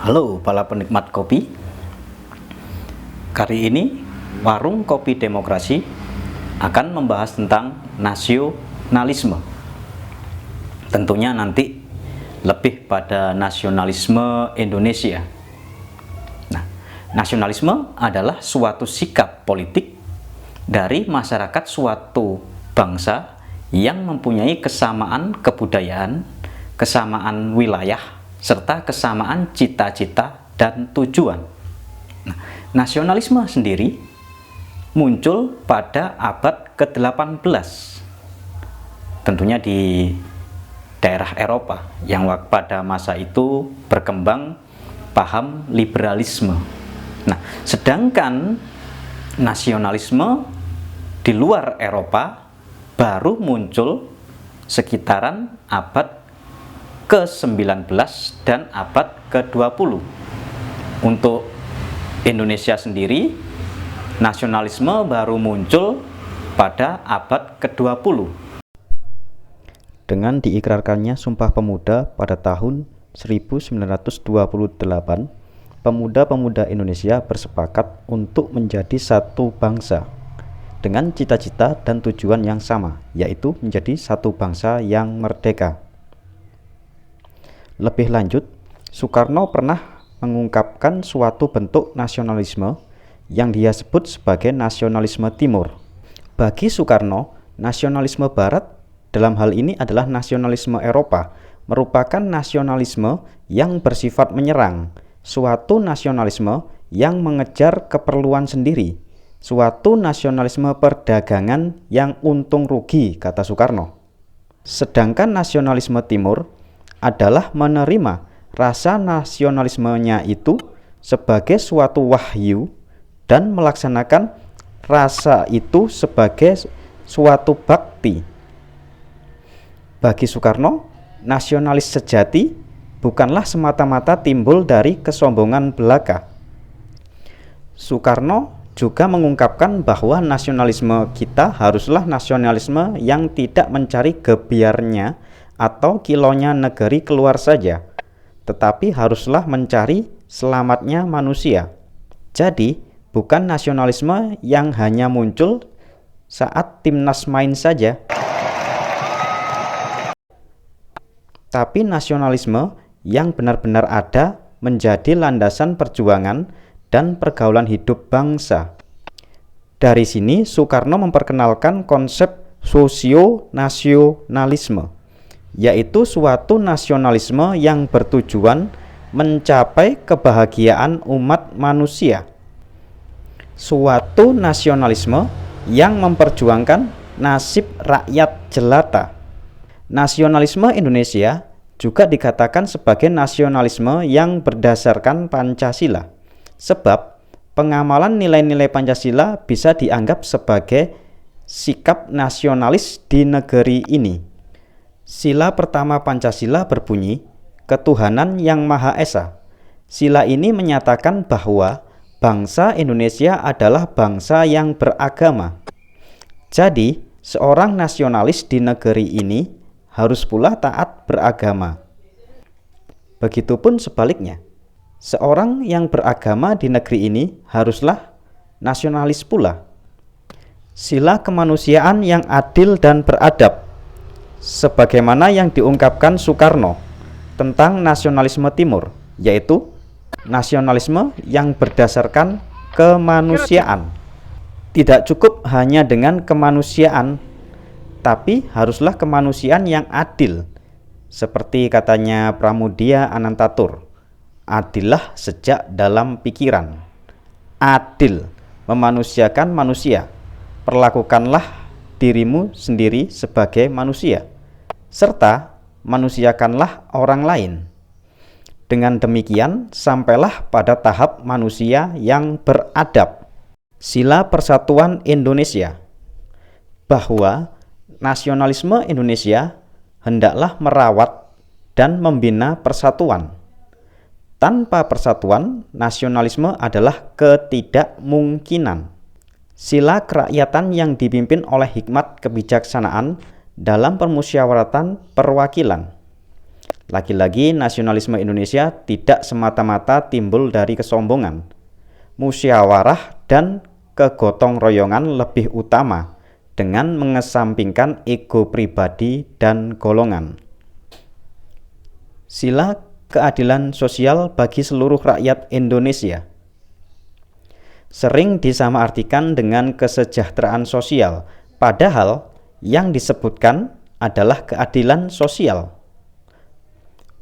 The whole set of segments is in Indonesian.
Halo para penikmat kopi. Kali ini Warung Kopi Demokrasi akan membahas tentang nasionalisme. Tentunya nanti lebih pada nasionalisme Indonesia. Nah, nasionalisme adalah suatu sikap politik dari masyarakat suatu bangsa yang mempunyai kesamaan kebudayaan, kesamaan wilayah, serta kesamaan cita-cita dan tujuan. Nah, nasionalisme sendiri muncul pada abad ke-18, tentunya di daerah Eropa yang pada masa itu berkembang paham liberalisme. Nah, sedangkan nasionalisme di luar Eropa baru muncul sekitaran abad ke-19 dan abad ke-20. Untuk Indonesia sendiri, nasionalisme baru muncul pada abad ke-20. Dengan diikrarkannya Sumpah Pemuda pada tahun 1928, pemuda-pemuda Indonesia bersepakat untuk menjadi satu bangsa dengan cita-cita dan tujuan yang sama, yaitu menjadi satu bangsa yang merdeka. Lebih lanjut, Soekarno pernah mengungkapkan suatu bentuk nasionalisme yang dia sebut sebagai nasionalisme timur. Bagi Soekarno, nasionalisme barat dalam hal ini adalah nasionalisme Eropa, merupakan nasionalisme yang bersifat menyerang, suatu nasionalisme yang mengejar keperluan sendiri, suatu nasionalisme perdagangan yang untung rugi, kata Soekarno. Sedangkan nasionalisme timur adalah menerima rasa nasionalismenya itu sebagai suatu wahyu dan melaksanakan rasa itu sebagai suatu bakti. Bagi Soekarno, nasionalis sejati bukanlah semata-mata timbul dari kesombongan belaka. Soekarno juga mengungkapkan bahwa nasionalisme kita haruslah nasionalisme yang tidak mencari gebiarnya atau kilonya negeri keluar saja, tetapi haruslah mencari selamatnya manusia. Jadi, bukan nasionalisme yang hanya muncul saat timnas main saja, tapi nasionalisme yang benar-benar ada menjadi landasan perjuangan dan pergaulan hidup bangsa. Dari sini, Soekarno memperkenalkan konsep sosio-nasionalisme, yaitu suatu nasionalisme yang bertujuan mencapai kebahagiaan umat manusia. Suatu nasionalisme yang memperjuangkan nasib rakyat jelata. Nasionalisme Indonesia juga dikatakan sebagai nasionalisme yang berdasarkan Pancasila, sebab pengamalan nilai-nilai Pancasila bisa dianggap sebagai sikap nasionalis di negeri ini. Sila pertama Pancasila berbunyi, ketuhanan yang Maha Esa. Sila ini menyatakan bahwa bangsa Indonesia adalah bangsa yang beragama. Jadi, seorang nasionalis di negeri ini harus pula taat beragama. Begitupun sebaliknya, seorang yang beragama di negeri ini haruslah nasionalis pula. Sila kemanusiaan yang adil dan beradab, sebagaimana yang diungkapkan Soekarno tentang nasionalisme timur, yaitu nasionalisme yang berdasarkan kemanusiaan. Tidak cukup hanya dengan kemanusiaan, tapi haruslah kemanusiaan yang adil. Seperti katanya Pramudia Anantatur, adillah sejak dalam pikiran. Adil, memanusiakan manusia. Perlakukanlah dirimu sendiri sebagai manusia, serta manusiakanlah orang lain. Dengan demikian, sampailah pada tahap manusia yang beradab. Sila Persatuan Indonesia, bahwa nasionalisme Indonesia hendaklah merawat dan membina persatuan. Tanpa persatuan, nasionalisme adalah ketidakmungkinan. Sila kerakyatan yang dipimpin oleh hikmat kebijaksanaan dalam permusyawaratan perwakilan. Lagi-lagi nasionalisme Indonesia tidak semata-mata timbul dari kesombongan. Musyawarah dan kegotong royongan lebih utama dengan mengesampingkan ego pribadi dan golongan. Sila keadilan sosial bagi seluruh rakyat Indonesia sering disamaartikan dengan kesejahteraan sosial, padahal yang disebutkan adalah keadilan sosial.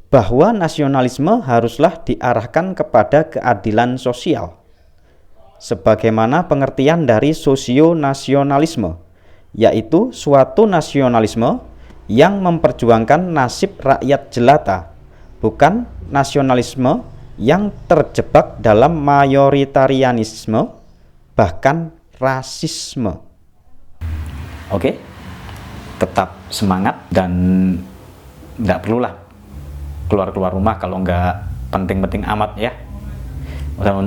Bahwa nasionalisme haruslah diarahkan kepada keadilan sosial. Sebagaimana pengertian dari sosionasionalisme, yaitu suatu nasionalisme yang memperjuangkan nasib rakyat jelata, bukan nasionalisme yang terjebak dalam mayoritarianisme, bahkan rasisme. Oke, tetap semangat dan nggak perlulah keluar-keluar rumah kalau nggak penting-penting amat ya.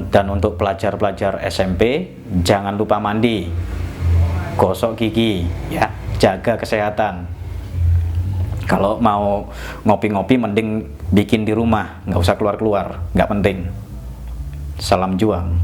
Dan untuk pelajar-pelajar SMP, jangan lupa mandi, gosok gigi, ya, jaga kesehatan. Kalau mau ngopi-ngopi mending bikin di rumah, nggak usah keluar-keluar, nggak penting. Salam juang.